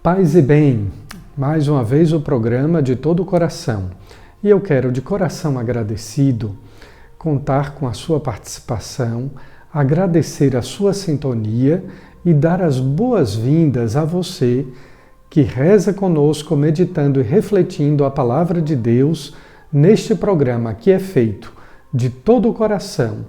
Paz e bem, mais uma vez o programa de todo o coração. E eu quero, de coração agradecido, contar com a sua participação, agradecer a sua sintonia e dar as boas-vindas a você que reza conosco, meditando e refletindo a palavra de Deus neste programa que é feito de todo o coração,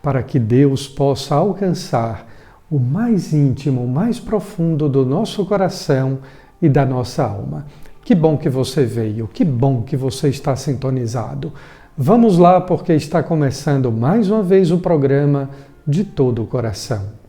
para que Deus possa alcançar o mais íntimo, o mais profundo do nosso coração e da nossa alma. Que bom que você veio, que bom que você está sintonizado. Vamos lá, porque está começando mais uma vez o programa de todo o coração.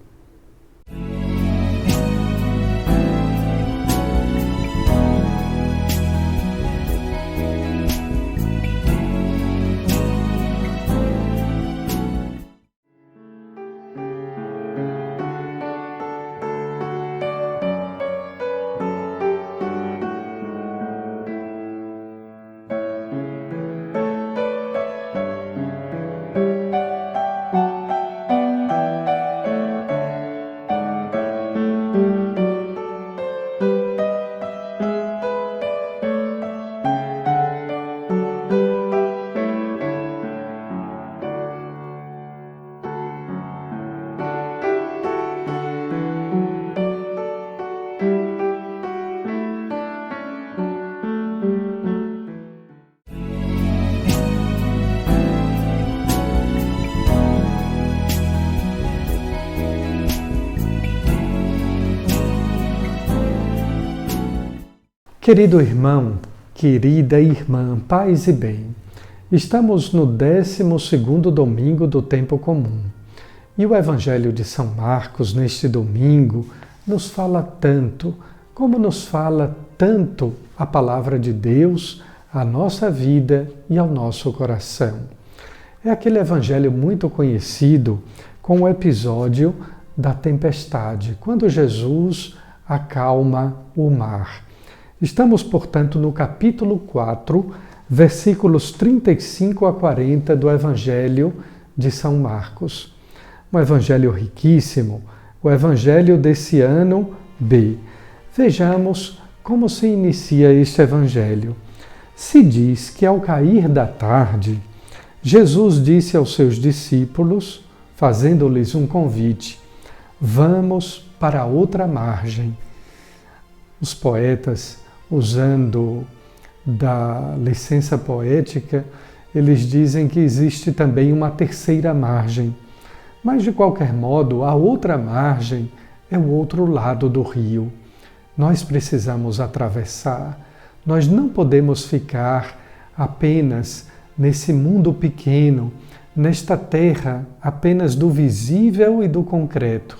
Querido irmão, querida irmã, paz e bem, estamos no 12º domingo do tempo comum e o Evangelho de São Marcos neste domingo nos fala tanto, como nos fala tanto a palavra de Deus, à nossa vida e ao nosso coração. É aquele Evangelho muito conhecido com o episódio da tempestade, quando Jesus acalma o mar. Estamos, portanto, no capítulo 4, versículos 35 a 40 do Evangelho de São Marcos. Um evangelho riquíssimo, o evangelho desse ano B. Vejamos como se inicia este evangelho. Se diz que ao cair da tarde, Jesus disse aos seus discípulos, fazendo-lhes um convite: vamos para outra margem. Os poetas, usando da licença poética, eles dizem que existe também uma terceira margem. Mas, de qualquer modo, a outra margem é o outro lado do rio. Nós precisamos atravessar. Nós não podemos ficar apenas nesse mundo pequeno, nesta terra apenas do visível e do concreto.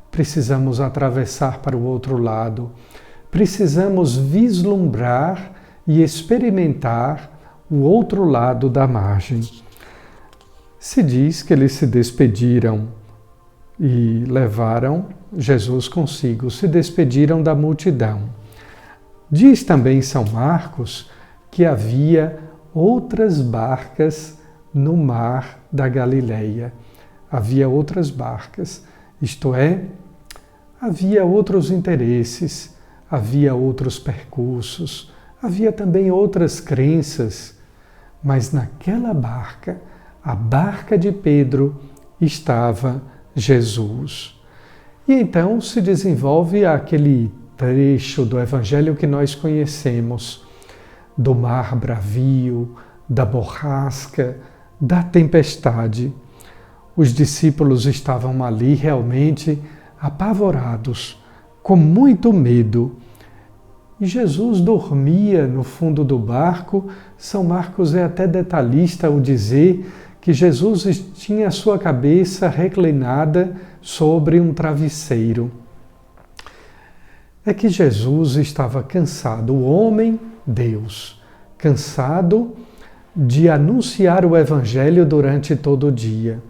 Precisamos atravessar para o outro lado. Precisamos vislumbrar e experimentar o outro lado da margem. Se diz que eles se despediram e levaram Jesus consigo, se despediram da multidão. Diz também São Marcos que havia outras barcas no mar da Galileia. Havia outras barcas, isto é, havia outros interesses, havia outros percursos, havia também outras crenças, mas naquela barca, a barca de Pedro, estava Jesus. E então se desenvolve aquele trecho do Evangelho que nós conhecemos, do mar bravio, da borrasca, da tempestade. Os discípulos estavam ali realmente apavorados, com muito medo. E Jesus dormia no fundo do barco. São Marcos é até detalhista ao dizer que Jesus tinha a sua cabeça reclinada sobre um travesseiro. É que Jesus estava cansado, o homem, Deus, cansado de anunciar o Evangelho durante todo o dia.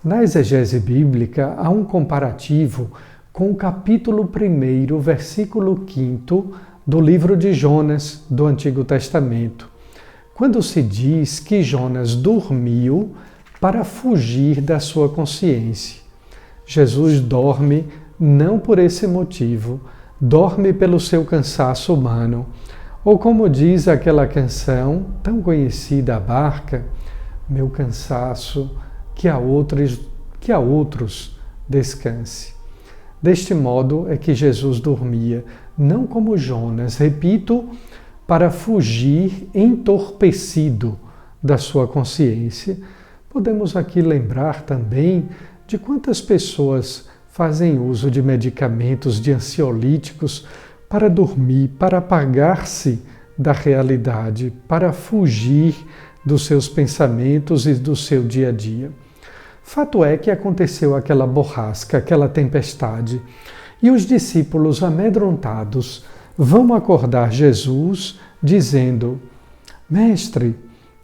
Na exegese bíblica há um comparativo com o capítulo 1, versículo 5 do livro de Jonas, do Antigo Testamento, quando se diz que Jonas dormiu para fugir da sua consciência. Jesus dorme não por esse motivo, dorme pelo seu cansaço humano. Ou como diz aquela canção tão conhecida, A Barca, meu cansaço, que a outros descanse. Deste modo é que Jesus dormia, não como Jonas, repito, para fugir entorpecido da sua consciência. Podemos aqui lembrar também de quantas pessoas fazem uso de medicamentos, de ansiolíticos, para dormir, para apagar-se da realidade, para fugir dos seus pensamentos e do seu dia a dia. Fato é que aconteceu aquela borrasca, aquela tempestade, e os discípulos amedrontados vão acordar Jesus dizendo: Mestre,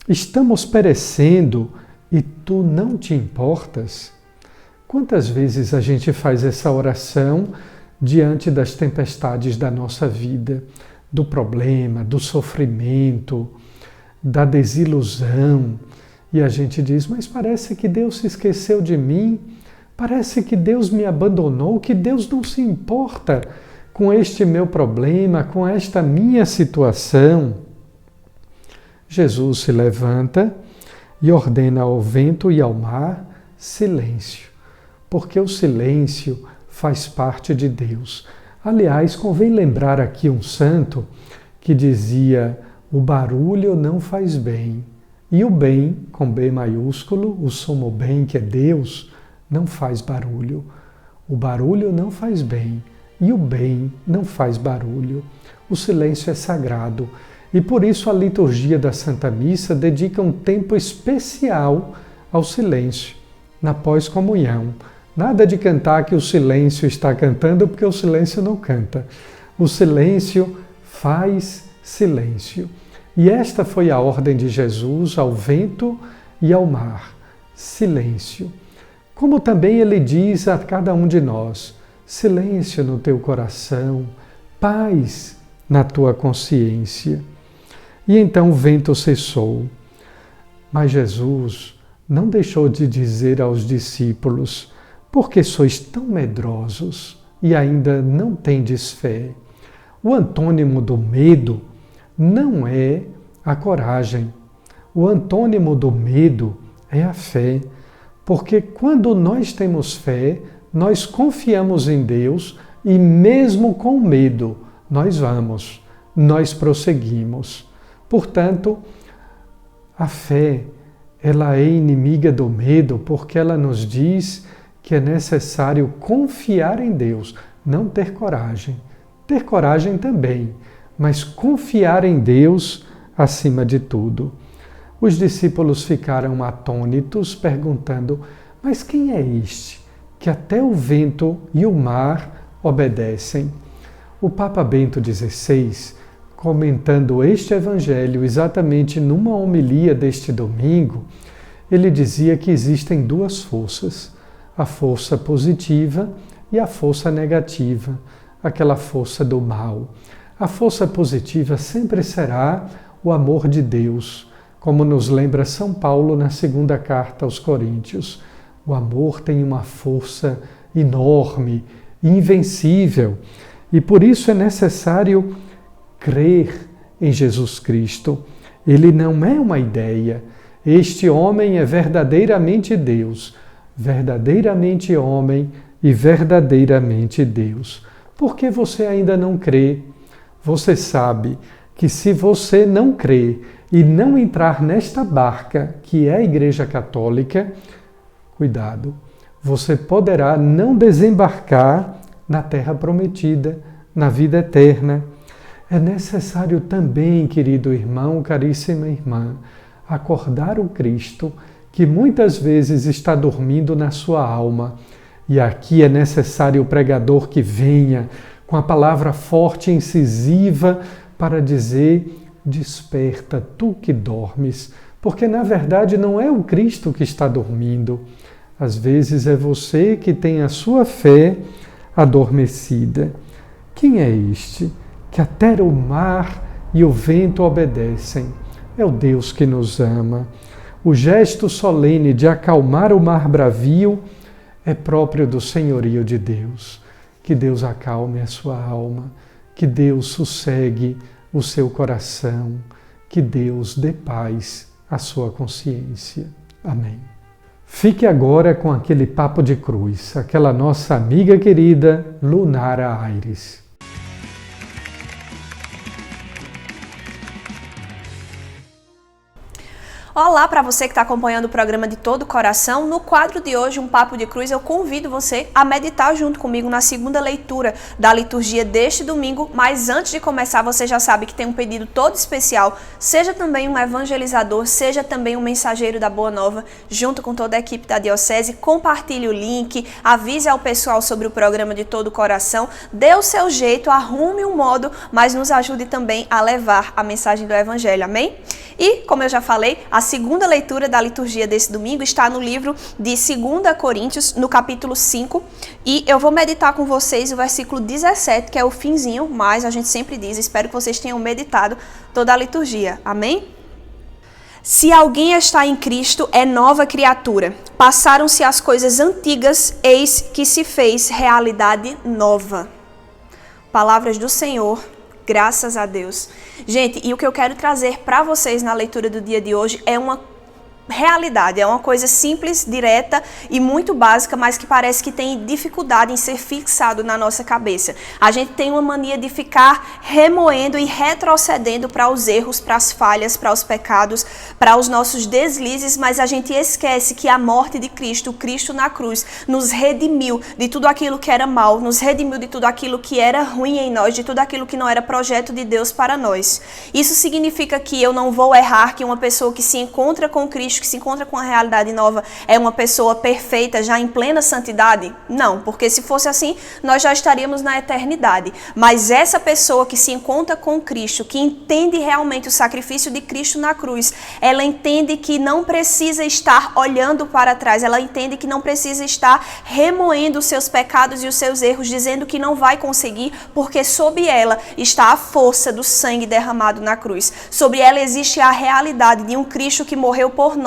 estamos perecendo e tu não te importas? Quantas vezes a gente faz essa oração diante das tempestades da nossa vida, do problema, do sofrimento, da desilusão, e a gente diz, mas parece que Deus se esqueceu de mim, parece que Deus me abandonou, que Deus não se importa com este meu problema, com esta minha situação. Jesus se levanta e ordena ao vento e ao mar silêncio, porque o silêncio faz parte de Deus. Aliás, convém lembrar aqui um santo que dizia: o barulho não faz bem. E o bem, com B maiúsculo, o sumo bem, que é Deus, não faz barulho. O barulho não faz bem. E o bem não faz barulho. O silêncio é sagrado. E por isso a liturgia da Santa Missa dedica um tempo especial ao silêncio, na pós-comunhão. Nada de cantar que o silêncio está cantando, porque o silêncio não canta. O silêncio faz silêncio. E esta foi a ordem de Jesus ao vento e ao mar: silêncio. Como também ele diz a cada um de nós: silêncio no teu coração, paz na tua consciência. E então o vento cessou. Mas Jesus não deixou de dizer aos discípulos: por que sois tão medrosos e ainda não tendes fé? O antônimo do medo não é a coragem. O antônimo do medo é a fé. Porque quando nós temos fé, nós confiamos em Deus e mesmo com medo, nós prosseguimos. Portanto, a fé, ela é inimiga do medo porque ela nos diz que é necessário confiar em Deus, não ter coragem. Ter coragem também, mas confiar em Deus acima de tudo. Os discípulos ficaram atônitos, perguntando: mas quem é este, que até o vento e o mar obedecem? O Papa Bento XVI, comentando este evangelho exatamente numa homilia deste domingo, ele dizia que existem duas forças: a força positiva e a força negativa, aquela força do mal. A força positiva sempre será o amor de Deus, como nos lembra São Paulo na segunda carta aos Coríntios. O amor tem uma força enorme, invencível, e por isso é necessário crer em Jesus Cristo. Ele não é uma ideia. Este homem é verdadeiramente Deus, verdadeiramente homem e verdadeiramente Deus. Por que você ainda não crê? Você sabe que se você não crê e não entrar nesta barca, que é a Igreja Católica, cuidado, você poderá não desembarcar na terra prometida, na vida eterna. É necessário também, querido irmão, caríssima irmã, acordar o Cristo que muitas vezes está dormindo na sua alma. E aqui é necessário o pregador que venha com a palavra forte e incisiva para dizer: desperta, tu que dormes. Porque na verdade não é o Cristo que está dormindo. Às vezes é você que tem a sua fé adormecida. Quem é este que até o mar e o vento obedecem? É o Deus que nos ama. O gesto solene de acalmar o mar bravio é próprio do senhorio de Deus. que Deus acalme a sua alma, que Deus sossegue o seu coração, que Deus dê paz à sua consciência. Amém. Fique agora com aquele papo de cruz, aquela nossa amiga querida Lunara Aires. Olá para você que está acompanhando o programa de todo o coração. No quadro de hoje, um Papo de Cruz, eu convido você a meditar junto comigo na segunda leitura da liturgia deste domingo. Mas antes de começar, você já sabe que tem um pedido todo especial. Seja também um evangelizador, seja também um mensageiro da Boa Nova, junto com toda a equipe da Diocese. Compartilhe o link, avise ao pessoal sobre o programa de todo o coração. Dê o seu jeito, arrume um modo, mas nos ajude também a levar a mensagem do Evangelho. Amém? E, como eu já falei, a segunda leitura da liturgia desse domingo está no livro de 2 Coríntios, no capítulo 5, e eu vou meditar com vocês o versículo 17, que é o finzinho, mas a gente sempre diz, espero que vocês tenham meditado toda a liturgia. Amém? Se alguém está em Cristo, é nova criatura. Passaram-se as coisas antigas, eis que se fez realidade nova. Palavras do Senhor. Graças a Deus. Gente, e o que eu quero trazer para vocês na leitura do dia de hoje é uma realidade, é uma coisa simples, direta e muito básica, mas que parece que tem dificuldade em ser fixado na nossa cabeça. A gente tem uma mania de ficar remoendo e retrocedendo para os erros, para as falhas, para os pecados, para os nossos deslizes, mas a gente esquece que a morte de Cristo, o Cristo na cruz, nos redimiu de tudo aquilo que era mal, nos redimiu de tudo aquilo que era ruim em nós, de tudo aquilo que não era projeto de Deus para nós. Isso significa que eu não vou errar, que uma pessoa que se encontra com Cristo, que se encontra com a realidade nova, é uma pessoa perfeita, já em plena santidade? Não, porque se fosse assim, nós já estaríamos na eternidade. Mas essa pessoa que se encontra com Cristo, que entende realmente o sacrifício de Cristo na cruz, ela entende que não precisa estar olhando para trás, ela entende que não precisa estar remoendo os seus pecados e os seus erros, dizendo que não vai conseguir, porque sob ela está a força do sangue derramado na cruz. Sobre ela existe a realidade de um Cristo que morreu por nós,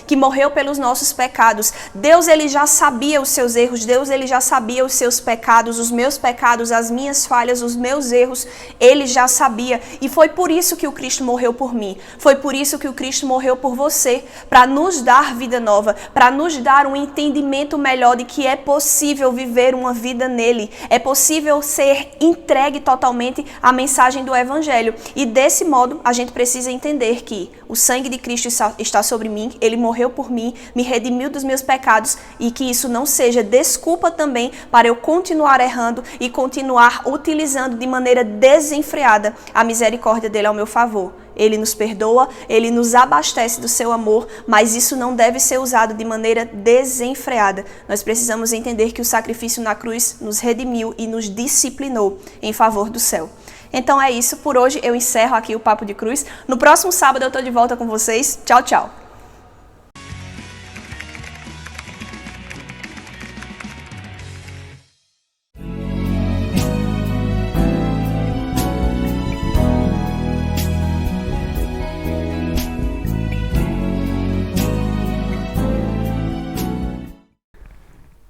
que morreu pelos nossos pecados. Deus, ele já sabia os seus erros, Deus, ele já sabia os seus pecados, os meus pecados, as minhas falhas, os meus erros, ele já sabia. E foi por isso que o Cristo morreu por mim. Foi por isso que o Cristo morreu por você, para nos dar vida nova, para nos dar um entendimento melhor de que é possível viver uma vida nele, é possível ser entregue totalmente à mensagem do Evangelho. E desse modo, a gente precisa entender que o sangue de Cristo está sobre mim, ele morreu por mim, me redimiu dos meus pecados, e que isso não seja desculpa também para eu continuar errando e continuar utilizando de maneira desenfreada a misericórdia dele ao meu favor. Ele nos perdoa, ele nos abastece do seu amor, mas isso não deve ser usado de maneira desenfreada. Nós precisamos entender que o sacrifício na cruz nos redimiu e nos disciplinou em favor do céu. Então é isso, por hoje eu encerro aqui o Papo de Cruz. No próximo sábado eu estou de volta com vocês. Tchau, tchau!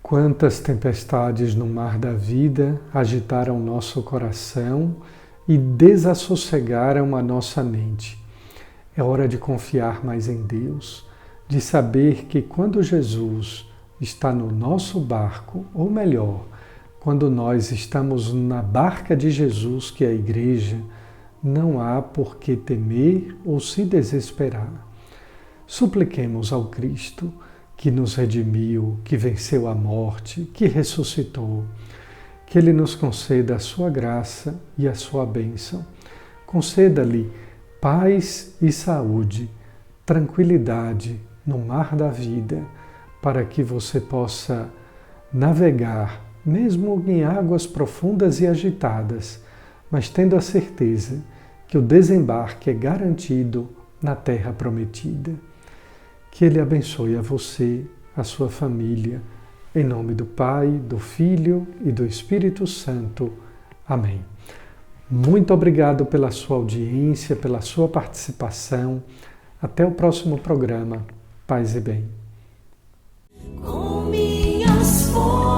Quantas tempestades no mar da vida agitaram nosso coração e desassossegaram a nossa mente. É hora de confiar mais em Deus, de saber que quando Jesus está no nosso barco, ou melhor, quando nós estamos na barca de Jesus, que é a Igreja, não há por que temer ou se desesperar. Supliquemos ao Cristo, que nos redimiu, que venceu a morte, que ressuscitou, que Ele nos conceda a sua graça e a sua bênção. Conceda-lhe paz e saúde, tranquilidade no mar da vida, para que você possa navegar, mesmo em águas profundas e agitadas, mas tendo a certeza que o desembarque é garantido na terra prometida. Que Ele abençoe a você, a sua família, em nome do Pai, do Filho e do Espírito Santo. Amém. Muito obrigado pela sua audiência, pela sua participação. Até o próximo programa. Paz e bem. Com minhas forças